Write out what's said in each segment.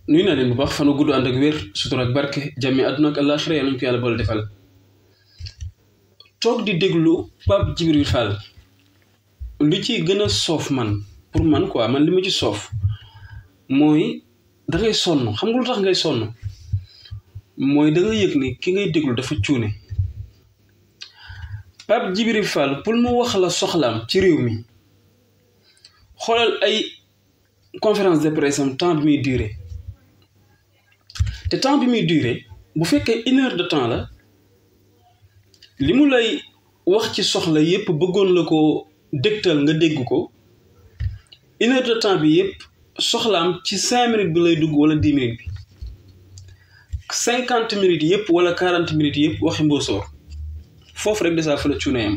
nuyu naa leen bu baax fan wu gudd ànd ak wér sutura ak barke jàmmi àdduna ak àllaaxira yàlla ñu ko yàlla boole defal toog di déglu Pape Djibril Fall lu ci gën a soof man pour man quoi man li ma ci soof mooy da ngay sonn xam nga lu tax ngay sonn mooy da nga yëg ni ki ngay déglu dafa cuune Pape Djibril Fall pour mu wax la soxlaam ci réew mi xoolal ay conférence de presse am temps bi muy duré te temps bi muy duré bu fekkee 1 heure de temps la li mu lay wax ci soxla yépp bëggoon la ko dégtal nga dégg ko 1 heure de temps bi yépp soxlaam ci 5 minutes bi lay dugg wala 10 minutes bi 50 minutes yépp wala 40 minutes yépp waxi mboosoor foofu rek déjà fa la cuune yam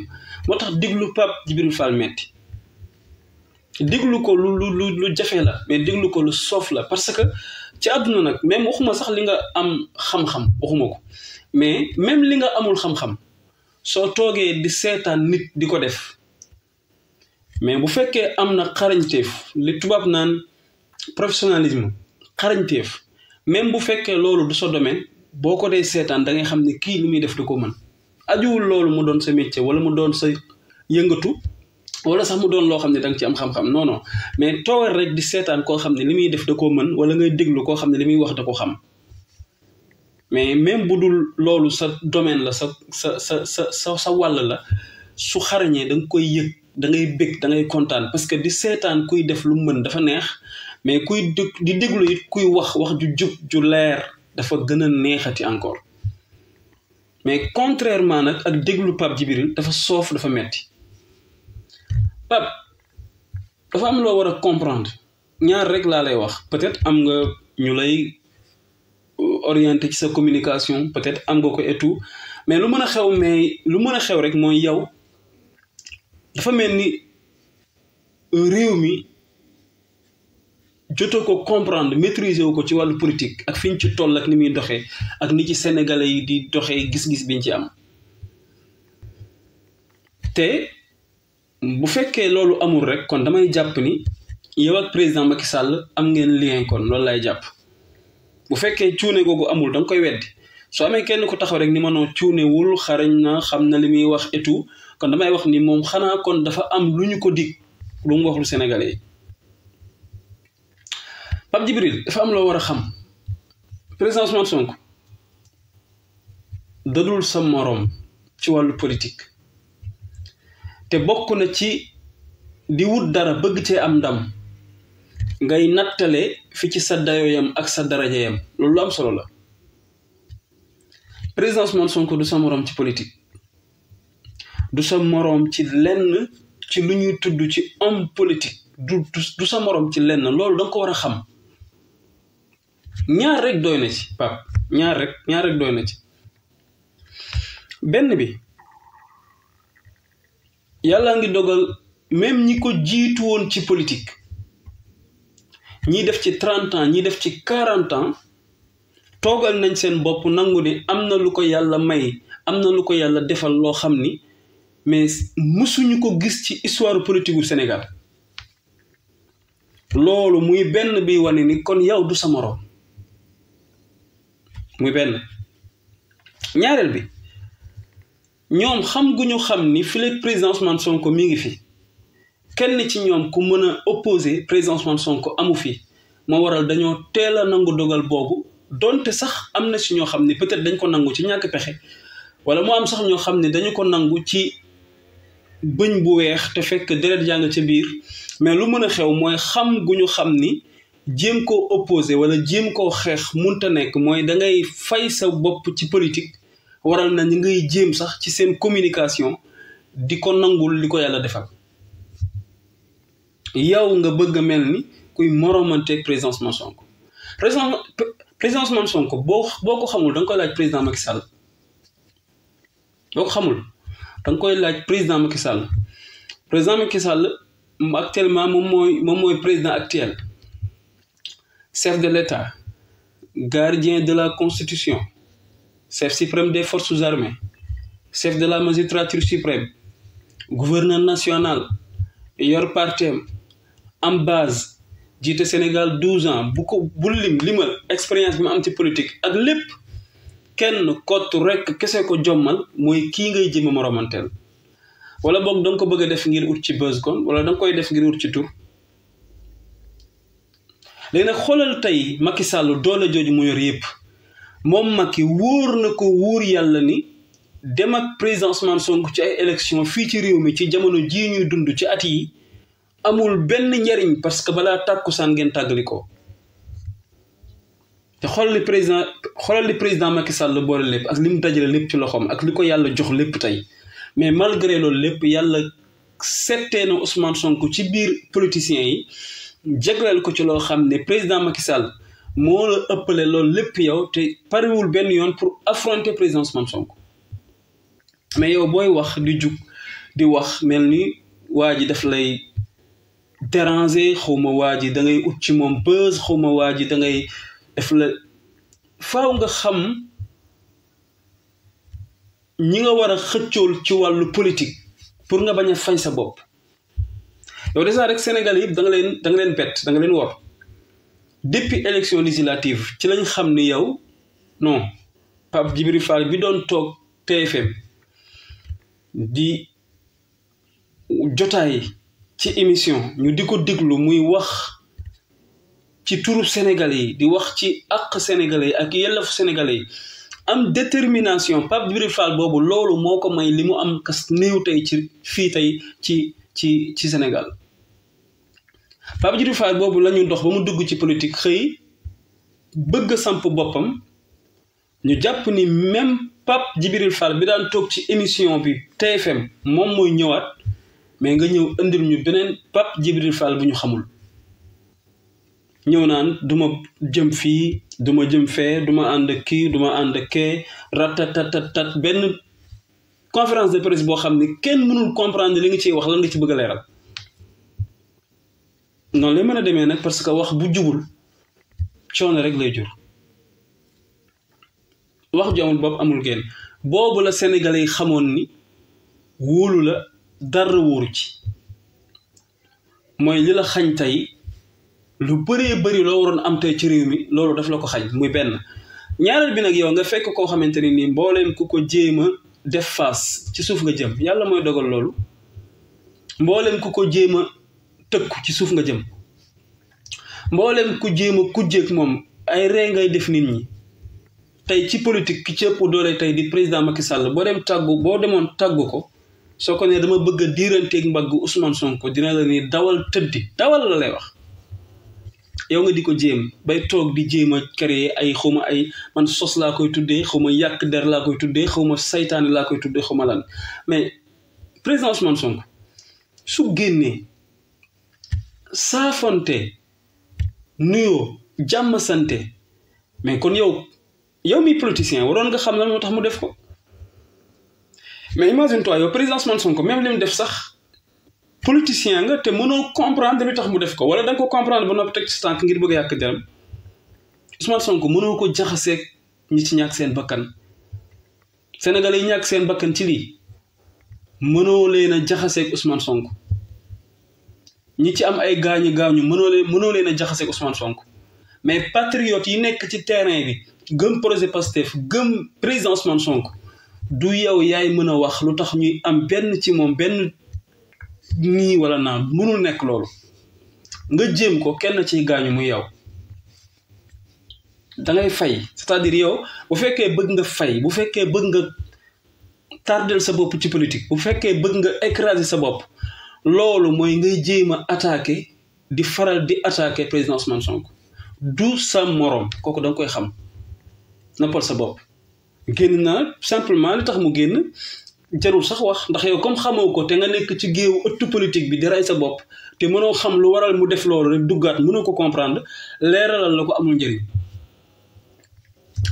moo tax déglu Pape Djibril Fall metti déglu ko lu jafe la mais déglu ko lu soof la parce que ci àdduna nag même waxuma sax li nga am xam-xam waxuma ko mais même li nga amul xam-xam soo toogee di seetaan nit di ko def mais bu fekkee am na xarañteef li tubaab naan professionnalisme xarañteef même bu fekkee loolu du sa domaine boo ko dee seetaan da ngay xam ne kii li muy def da ko mën ajuwul loolu mu doon sa métier wala mu doon sa yëngatu wala sax mu doon loo xam ne da nga ci am xam-xam non non mais toogal rek di seetaan koo xam ne li muy def da koo mën wala ngay déglu koo xam ne li muy wax da ko xam mais même bu dul loolu sa domaine la sa wàll la su xarañee da nga koy yëg da ngay bég da ngay kontaan parce que di seetaan kuy def lu mën dafa neex mais kuy di déglu it kuy wax ju jub ju leer dafa gën a neexati encore mais contrairement nag ak déglu Pape Djibril dafa soof dafa metti Pape dafa am loo war a comprendre ñaar rek laa lay wax peut-être am nga ñu lay orienté ci sa communication peut-être am nga ko et tout mais lu mën a xew rek mooy yow dafa mel ni réew mi jotoo ko comprendre maîtriser wu ko ci wàllu politique ak fi ñu ci toll ak ni muy doxee ak ni ci sénégalais yi di doxee gis-gis biñ ci am te bu fekkee loolu amul rek kon damay jàpp ni yow ak président Macky Sall am ngeen lien kon loolu lay jàpp bu fekkee cuune googu amul da nga koy weddi soo amee kenn ku taxaw rek ni ma noo cuunewul xarañ na xam na li muy wax et tout kon damay wax ni moom xanaa kon dafa am lu ñu ko dig lu mu wax lu sénégalais yi Pape Djibril dafa am loo war a xam président Ousmane Sonko dadul sa moroom ci wàllu politique te bokk na ci di wut dara bëgg cee am ndam ngay nattale fi ci sa dayoyam ak sa darajayam loolu lu am solo la président Ousmane Sonko du sa moroom ci politique du sa moroom ci lenn ci lu ñuy tudd ci homme politique du sa moroom ci lenn loolu danga ko war a xam ñaar rek doy na ci Pape ñaar rek doy na ci benn bi yàlla ngi dogal même ñi ko jiitu woon ci politique ñi def ci 30 ans ñi def ci 40 ans toogal nañ seen bopp nangu ne am na lu ko yàlla may am na lu ko yàlla defal loo xam ni mais mësuñu ko gis ci histoire politique gu Sénégal loolu muy benn bi wane ni kon yow du sa moroom muy benn ñaareel bi ñoom xam gu ñu xam ni fii président Ousmane Sonko mi ngi fi kenn ci ñoom ku mën a opposé président Ousmane Sonko amu fi moo waral dañoo teel a nangu dogal boobu donte sax am na ci ñoo xam ne peut-être dañ ko nangu ci ñàkk pexe wala mu am sax ñoo xam ne dañu ko nangu ci bëñ bu weex te fekk deret jàng ca biir mais lu mën a xew mooy xam gu ñu xam ni jéem koo opposé wala jéem koo xeex munta nekk mooy da ngay fay sa bopp ci politique waral na ñu ngay jéem sax ci seen communication di ko nangul li ko yàlla defal yow nga bëgg a mel ni kuy moromanteeg président Ousmane Sonko président Ousmane Sonko boo ko xamul da nga koy laaj président Macky Sall boo ko xamul da nga koy laaj président Macky Sall actuellement moom mooy président actuel chef de l'État gardien de la Constitution chef suprême des forces armées chef de la magistrature suprême gouverneur national yor partem am base jiite Sénégal 12 ans bu limal expérience bi mu am ci politique ak lépp kenn kott rek kese ko jommal mooy kii ngay jéem a moromanteel wala boog da nga ko bëgg a def ngir ut ci buzz kon wala da nga koy def ngir ut ci tur. léegi nag xoolal tey Macky Sall doole jooju mu yor yëpp moom Macky wóor na ko wóor yàlla ni dem ak président Ousmane Sonko ci ay élection fii ci réew mi ci jamono jii ñuy dund ci at yi amul benn njariñ parce que balaa tàkkusaan ngeen tàggali ko te xoolal li président Macky Sall boole lépp ak li mu dajale lépp ci loxoom ak li ko yàlla jox lépp tey mais malgré loolu lépp yàlla settee na Ousmane Sonko ci biir politiciens yi jagleel ko ci loo xam ne président Macky Sall moo la ëppale loolu lépp yow te parewul benn yoon pour affronter président Ousmane Sonko mais yow booy wax di jug di wax mel ni waa ji daf lay déranger xawma waa ji da ngay ut ci moom buzz xawma waa ji da ngay def la faaw nga xam ñi nga war a xëccool ci wàllu politique pour nga bañ a fay sa bopp yow déjà rek Sénégal yëpp da nga leen bett da nga leen wor depuis élection législative ci lañ xam ni yow non Pape Djibril Fall bi doon toog TFM di jotaay ci émission ñu di ko déglu muy wax ci turu Sénégalais yi di wax ci àq Sénégalais yi ak yelleefu Sénégalais yi am détermination Pape Djibril Fall boobu loolu moo ko may li mu am kas néew tey ci fii tey ci Sénégal Pape Djibril Fall boobu la ñu dox ba mu dugg ci politique xëy bëgg a samp boppam ñu jàpp ni même Pape Djibril Fall bi daan toog ci émission bi TFM moom mooy ñëwaat mais nga ñëw indil ñu beneen Pape Djibril Fall bu ñu xamul ñëw naan duma jëm fii duma jëm fee duma ànd kii duma ànd kee ratatatat benn conférence de presse boo xam ne kenn mënul comprendre li nga ciy wax lan nga ci bëgg a leeral noonu lay mën a demee nag parce que wax bu jubul coono rek lay jur wax ju amul bopp amul génn boobu la Sénégalais yi xamoon ni wóolu la dara wóoru ci mooy li la xañ tey lu bëree bëri loo waroon am tey ci réew mi loolu daf la ko xañ muy benn ñaareel bi nag yow nga fekk koo xamante ni nii mbooleem ku ko jéem a def face ci suuf nga jëm yàlla mooy dogal loolu mbooleem ku ko jéem a tëkku ci suuf nga jëm mbooleem ku jéem a kujjeeg moom ay ree ngay def nit ñi tey ci politique ki ci ëpp doole tey di président Macky Sall boo demoon tàggu ko soo ko ne dama bëgg a diiranteeg mbagg Ousmane Sonko dina la ni dawal tëddi dawal la lay wax yow nga di ko jéem bay toog di jéem a créer ay xawma ay man sos laa koy tuddee xawma yàq der laa koy tuddee xawma saytaane laa koy tuddee xawma lan mais président Ousmane Sonko su génnee saafonte nuyoo jàmm sante mais kon yow mi politicien waroon nga xam lan moo tax mu def ko mais imagine toi yow président Ousmane Sonko même li mu def sax politicien nga te mënoo comprendre li tax mu def ko wala da nga ko comprendre ba noppi teg ci tànk ngir bëgg a yàq deram Ousmane Sonko mënoo ko jaxaseeg ñi ci ñàkk seen bakkan Sénégalais yi ñàkk seen bakkan ci lii mënoo leen a jaxaseeg Ousmane Sonko ñi ci am ay gaañu mënoo leen a jaxaseeg Ousmane Sonko mais patriotes yi nekk ci terrain bi gëm projet Pastef gëm président Ousmane Sonko du yow yaay mën a wax lu tax ñuy am benn ci moom benn nii wala naan mënul nekk loolu nga jéem ko kenn ciy gaañu muy yow da ngay fay c'est-à-dire yow bu fekkee bëgg nga fay bu fekkee bëgg nga tardel sa bopp ci politique bu fekkee bëgg nga écraser sa bopp loolu mooy ngay jéem a attaquer di faral di attaquer président Ousmane Sonko du sa morom kooku da nga koy xam noppal sa bopp génn na simplement li tax mu génn jarul sax wax ndax yow comme xamoo ko te nga nekk ci géewu ëttu politique bi di rey sa bopp te mënoo xam lu waral mu def loolu rek duggaat mënoo ko comprendre leeralal la ko amul njëriñ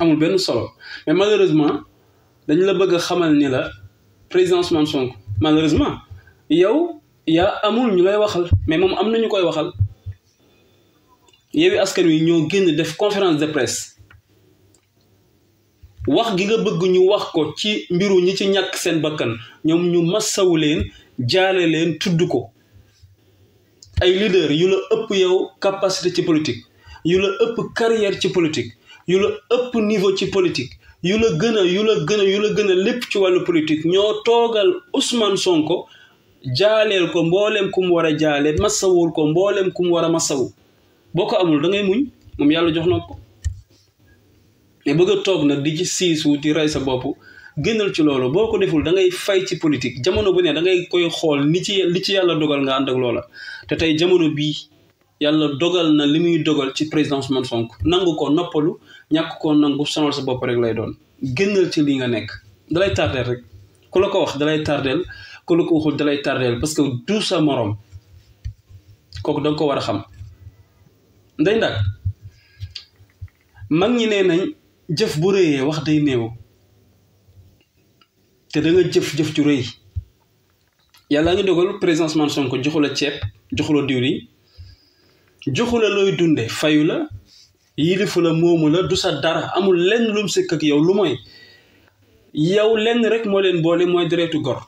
amul benn solo mais malheureusement dañ la bëgg a xamal ni la président Ousmane Sonko malheureusement yow yaa amul ñu lay waxal mais moom am na ñu koy waxal Yewwi Askan Wi ñoo génn def conférence de presse wax gi nga bëgg ñu wax ko ci mbiru ñi ci ñàkk seen bakkan ñoom ñu massawu leen jaale leen tudd ko ay leader yu la ëpp yow capacité ci politique yu la ëpp carrière ci politique yu la ëpp niveau ci politique yu la gën a lépp ci wàllu politique ñoo toogal Ousmane Sonko jaaleel ko mboolem ku mu war a jaale masawul ko mboolem ku mu war a masawu boo ko amul da ngay muñ moom yàlla jox na ko mais bëgg a toog nag di ci siisu di rey sa bopp génnal ci loolu boo ko deful da ngay fay ci politique jamono bu ne da ngay koy xool li ci yàlla dogal nga ànd ak loola te tey jamono bii yàlla dogal na li muy dogal ci président Ousmane Sonko nangu ko noppalu ñàkk ko nangu sonal sa bopp rek lay doon génnal ci li nga nekk dalay tardeel rek ku la ko wax dalay tardeel ku la ko waxul dalay tardeel parce que du sa morom kooku da nga ko war a xam nday ndak mag ñi nee nañ jëf bu rëyee wax day néew te da nga jëf ju rëy yàlla ngi dogal président Ousmane Sonko joxu la ceeb joxu la diwlin joxu la looy dunde fayu la yilifu la moomu la du sa dara amul lenn lu mu sëkk ak yow lu mooy yow lenn rek moo leen boole mooy deretu gor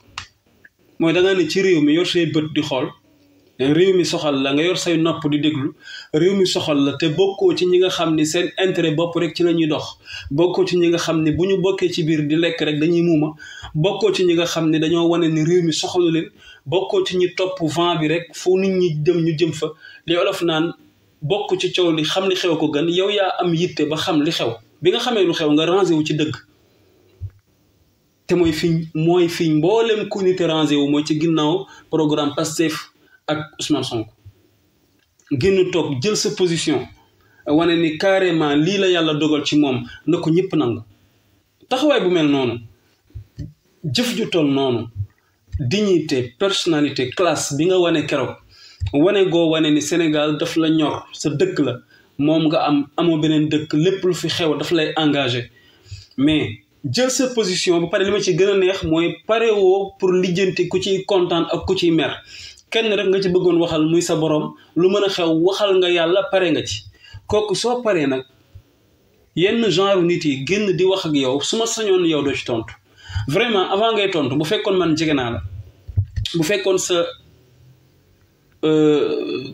mooy da nga ne ci réew mi yor say bët di xool réew mi soxal la nga yor say nopp di déglu réew mi soxal la te bokkoo ci ñi nga xam ne seen intérêt bopp rek ci la ñuy dox bokkoo ci ñi nga xam ne bu ñu bokkee ci biir di lekk rek dañuy muuma bokkoo ci ñi nga xam ne dañoo wane ne réew mi soxalu leen bokkoo ci ñi topp vent bi rek fu nit ñi dem ñu jëm fa li olof naan bokk ci coow li xam li xew ko gën yow yaa am yitte ba xam li xew bi nga xamee lu xew nga rangé wu ci dëgg te mooy fi mboolem ku nite rangé wu mooy ci ginnaaw programme Pastef ak Ousmane Sonko génn toog jël sa position wane ni carrément lii la yàlla dogal ci moom na ko ñëpp nangu taxawaay bu mel noonu jëf ju toll noonu dignité personnalité classe bi nga wane keroog wane goo wane ni Sénégal daf la ñor sa dëkk la moom nga amoo beneen dëkk lépp lu fi xew daf lay engagé mais jël sa position ba pare li ma ci gën a neex mooy pare woo pour lijjanti ku ciy kontaan ak ku ciy mer kenn rek nga ci bëggoon waxal muy sa borom lu mën a xew waxal nga yàlla pare nga ci kooku soo paree nag yenn genre nit yi génn di wax ak yow su ma sañoon yow doo ci tontu vraiment avant ngay tontu bu fekkoon man jege naa la bu fekkoon sa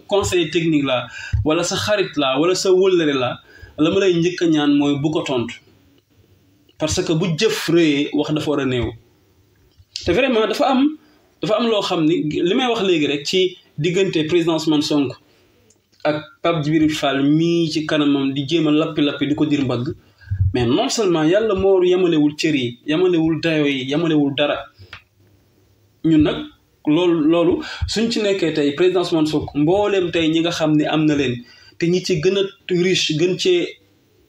conseil technique la wala sa xarit la wala sa wëllëre la ma lay njëkk a ñaan mooy bu ko tontu parce que bu jëf rëyee wax dafa war a néew te vraiment dafa am loo xam ni li may wax léegi rek ci diggante président Ousmane Sonko ak Pape Djibril Fall mii ci kanamam di jéem a lappi di ko dir mbagg mais non seulement yàlla moo yamalewul cër yi yamalewul dayo yi yamalewul dara ñun nag loolu suñ ci nekkee tey président Ousmane Sonko mbooleem tey ñi nga xam ne am na leen te ñi ci gën a riche gën cee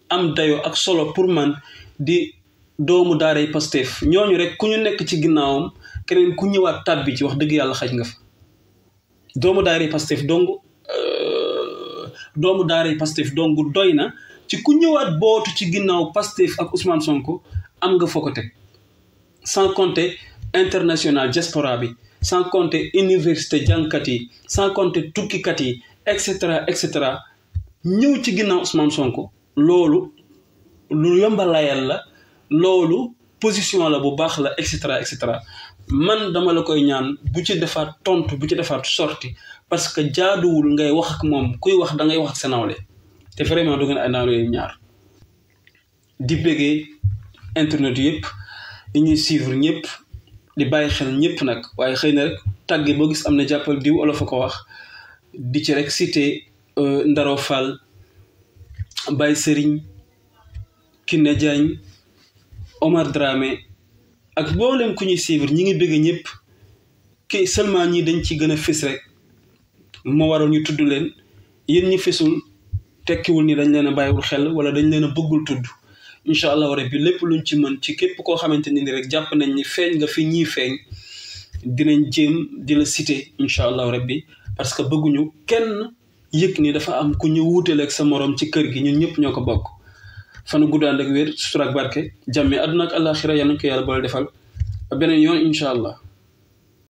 am dayo ak solo pour man di doomu daaray Pastef ñooñu rek ku ñu nekk ci ginnaawam keneen ku ñëwaat tàbbi ci wax dëgg yàlla xaj nga fa doomu daaray Pastef dong doy na ci ku ñëwaat bootu ci ginnaaw Pastef ak Ousmane Sonko am nga foo ko teg sans compter international diaspora bi sans compter université jàngkat yi sans compter tukkikat yi et cetera ñëw ci ginnaaw Ousmane Sonko loolu lu yombalayal la loolu position la bu baax la et cetera man dama la koy ñaan bu ci defaat tontu bu ci defaat sorti parce que jaaduwul ngay wax ak moom kuy wax da ngay wax ak sa nawle te vraiment du ngeen ay nawle yu ñaar di bëggee internet yëpp yi ñuy suivre ñëpp di bàyyi xel ñëpp nag waaye xëy na rek tàgge boo gis am na jàppal diw olof a ko wax di ci rek cité Ndaro Fall Baye Serigne Kiné Diagne Omar Dramé ak mboolem ku ñuy suivre ñi ngi bëgg ñëpp ki seulement ñi dañ ci gën a fës rek moo waral ñu tudd leen yéen ñi fësul tekkiwul ni dañ leen a bàyyiwul xel wala dañ leen a bëggul tudd incha allah rabbi lépp luñ ci mën ci képp koo xamante ni rek jàpp nañ ni feeñ nga fi ñii feeñ dinañ jéem di la citer incha allah rabbi parce que bëgguñu kenn yëg ni dafa am ku ñu wuutaleeg sa morom ci kër gi ñun ñëpp ñoo ko bokk. fanu gudd ànd ak wér sutura ak barke jàmme àdduna ak àllaaxira yal na ko yàlla boole defal beneen yoon incha allah.